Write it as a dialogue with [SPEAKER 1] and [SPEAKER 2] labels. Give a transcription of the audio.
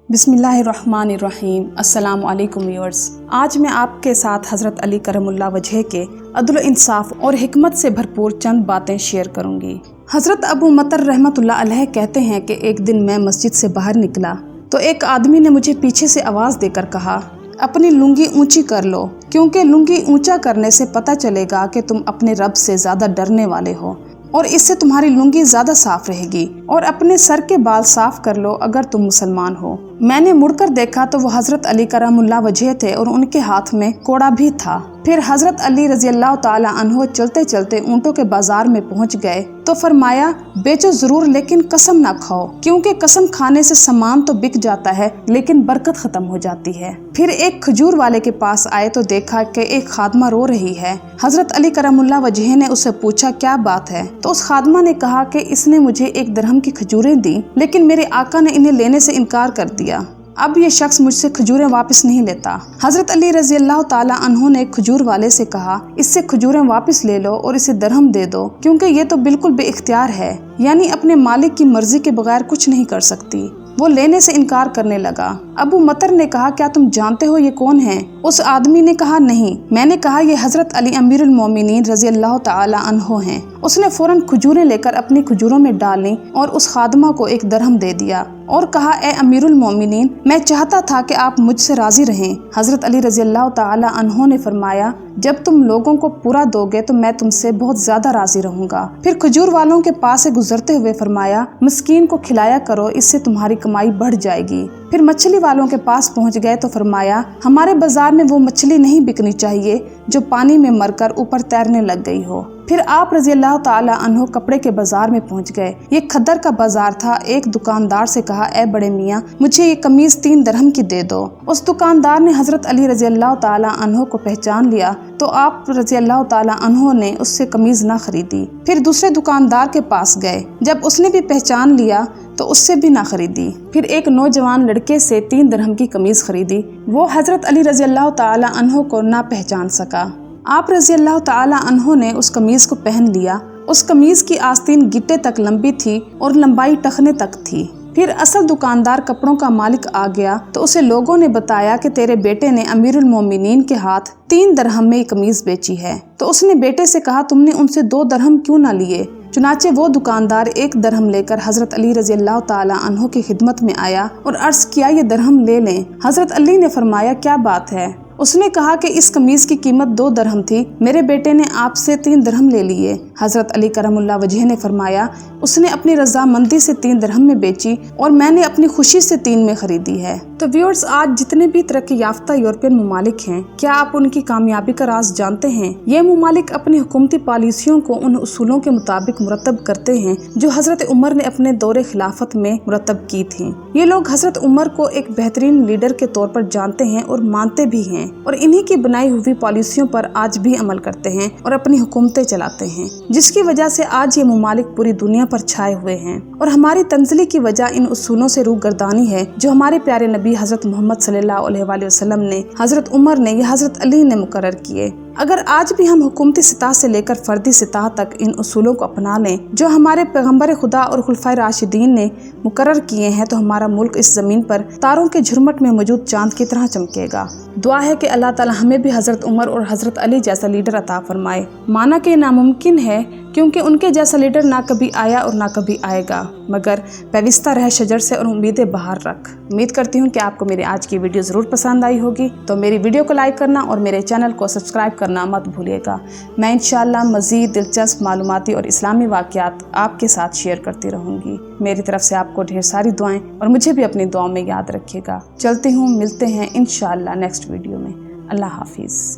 [SPEAKER 1] बिस्मिल्लाहिर्रहमानिर्रहीम। अस्सलाम वालेकुम व्यूअर्स। आज मैं आपके साथ हज़रत अली करमुल्लाह वजह के अदल इंसाफ और हिकमत से भरपूर चंद बातें शेयर करूंगी। हज़रत अबू मतर रहमतुल्लाह अलैह कहते हैं कि एक दिन मैं मस्जिद से बाहर निकला तो एक आदमी ने मुझे पीछे से आवाज़ देकर कहा, अपनी लुंगी ऊंची कर लो, क्योंकि लुंगी ऊंचा करने से पता चलेगा कि तुम अपने रब से ज़्यादा डरने वाले हो और इससे तुम्हारी लुंगी ज़्यादा साफ रहेगी। और अपने सर के बाल साफ कर लो अगर तुम मुसलमान हो। मैंने मुड़कर देखा तो वो हज़रत अली करमुल्लाह वजह थे और उनके हाथ में कोड़ा भी था। फिर हज़रत अली रज़ी अल्लाह ताला अन्हो चलते चलते ऊँटों के बाजार में पहुँच गए तो फरमाया, बेचो ज़रूर लेकिन कसम ना खाओ, क्योंकि कसम खाने से सामान तो बिक जाता है लेकिन बरकत ख़त्म हो जाती है। फिर एक खजूर वाले के पास आए तो देखा कि एक खादमा रो रही है। हज़रत अली करमुल्लाह वजह ने उससे पूछा, क्या बात है? तो उस खादमा ने कहा कि इसने मुझे 1 दिरहम की खजूरें दी, लेकिन मेरे आका ने इन्हें लेने से इनकार कर दिया। अब ये शख्स मुझसे खजूरें वापस नहीं लेता। हज़रत अली रज़ी अल्लाह ताला अन्हो ने खजूर वाले से कहा, इससे खजूरें वापस ले लो और इसे दिरहम दे दो, क्योंकि ये तो बिल्कुल बेइख्तियार है, यानी अपने मालिक की मर्जी के बगैर कुछ नहीं कर सकती। वो लेने से इनकार करने लगा। अबू मतर ने कहा, क्या तुम जानते हो ये कौन है? उस आदमी ने कहा, नहीं। मैंने कहा, ये हज़रत अली अमीरुल मोमिनीन रज़ी अल्लाह ताला अन्हो हैं। उसने फौरन खजूरें लेकर अपनी खजूरों में डाली और उस खादमा को 1 दिरहम दे दिया और कहा, ए अमीरुल मोमिनीन, मैं चाहता था कि आप मुझसे राजी रहें। हज़रत अली रज़ी अल्लाह ताला अन्हो ने फरमाया, जब तुम लोगों को पूरा दोगे तो मैं तुमसे बहुत ज्यादा राजी रहूंगा। फिर खजूर वालों के पास से गुजरते हुए फरमाया, मस्कीन को खिलाया करो, इससे तुम्हारी कमाई बढ़ जाएगी। फिर मछली वालों के पास पहुंच गए तो फरमाया, हमारे बाजार में वो मछली नहीं बिकनी चाहिए जो पानी में मरकर ऊपर तैरने लग गई हो। फिर आप रज़ी अल्लाह ताला अन्हो कपड़े के बाजार में पहुंच गए। ये खद्दर का बाजार था। एक दुकानदार से कहा, ए बड़े मियाँ, मुझे ये कमीज 3 दिरहम की दे दो। उस दुकानदार ने हज़रत अली रज़ी अल्लाह ताला अन्हो को पहचान लिया तो आप रज़ी अल्लाह ताला अन्हो ने उससे कमीज ना खरीदी। फिर दूसरे दुकानदार के पास गए, जब उसने भी पहचान लिया तो उससे भी ना खरीदी। फिर एक नौजवान लड़के से 3 दिरहम की कमीज खरीदी। वो हज़रत अली रज़ी अल्लाह ताला अन्हो को ना पहचान सका। आप रज़ी अल्लाह ताला अन्हो ने उस कमीज को पहन लिया। उस कमीज की आस्तीन गिट्टे तक लंबी थी और लंबाई टखने तक थी। फिर असल दुकानदार कपड़ों का मालिक आ गया तो उसे लोगों ने बताया कि तेरे बेटे ने अमीरुल मोमिनीन के हाथ 3 दिरहम में ये कमीज बेची है। तो उसने बेटे से कहा, तुमने उनसे 2 दिरहम क्यों ना लिए? चुनाचे वो दुकानदार 1 दिरहम लेकर हज़रत अली रज़ी अल्लाह ताला अन्हो की खिदमत में आया और अर्ज किया, ये दिरहम ले लें। हज़रत अली ने फरमाया, क्या बात है? उसने कहा कि इस कमीज की कीमत 2 दिरहम थी, मेरे बेटे ने आपसे 3 दिरहम ले लिए। हज़रत अली करमुल्लाह वजह ने फरमाया, उसने अपनी रजामंदी से 3 दिरहम में बेची और मैंने अपनी खुशी से 3 में खरीदी है। तो व्यूअर्स, आज जितने भी तरक्की याफ्ता यूरोपियन ममालिक हैं, क्या आप उनकी कामयाबी का राज जानते हैं? ये ममालिक अपनी हुकूमती पॉलिसियों को उन उसूलों के मुताबिक मुरतब करते हैं जो हज़रत उमर ने अपने दौरे खिलाफत में मुरतब की थी। ये लोग हज़रत उमर को एक बेहतरीन लीडर के तौर पर जानते हैं और मानते भी हैं और इन्हीं की बनाई हुई पॉलिसियों पर आज भी अमल करते हैं और अपनी हुकूमतें चलाते हैं, जिसकी वजह से आज ये ममालिक पूरी दुनिया पर छाए हुए हैं। और हमारी तंज़ली की वजह इन उसूलों से रूगर्दानी है जो हमारे प्यारे नबी हज़रत मोहम्मद सल्लल्लाहु अलैहि वसल्लम ने, हज़रत उमर ने या हज़रत अली ने मुकर्रर किए। अगर आज भी हम हुकूमती सतह से लेकर फर्दी सतह तक इन उसूलों को अपना लें जो हमारे पैगम्बर खुदा और खुलफाए राशिदीन ने मुकर्रर किए हैं, तो हमारा मुल्क इस ज़मीन पर तारों के झुरमट में मौजूद चांद की तरह चमकेगा। दुआ है कि अल्लाह ताला हमें भी हज़रत उमर और हज़रत अली जैसा लीडर अता फरमाए। माना कि नामुमकिन है, क्योंकि उनके जैसा लीडर ना कभी आया और ना कभी आएगा, मगर पैविस्ता रह शजर से और उम्मीदें बाहर रख। उम्मीद करती हूँ कि आपको मेरी आज की वीडियो ज़रूर पसंद आई होगी, तो मेरी वीडियो को लाइक करना और मेरे चैनल को सब्सक्राइब करना मत भूलिएगा। मैं इंशाअल्लाह मज़ीद दिलचस्प मालूमाती और इस्लामी वाक़यात आपके साथ शेयर करती रहूँगी। मेरी तरफ से आपको ढेर सारी दुआएं और मुझे भी अपनी दुआओं में याद रखिएगा। चलती हूँ, मिलते हैं इंशाअल्लाह नेक्स्ट वीडियो में। अल्लाह हाफिज़।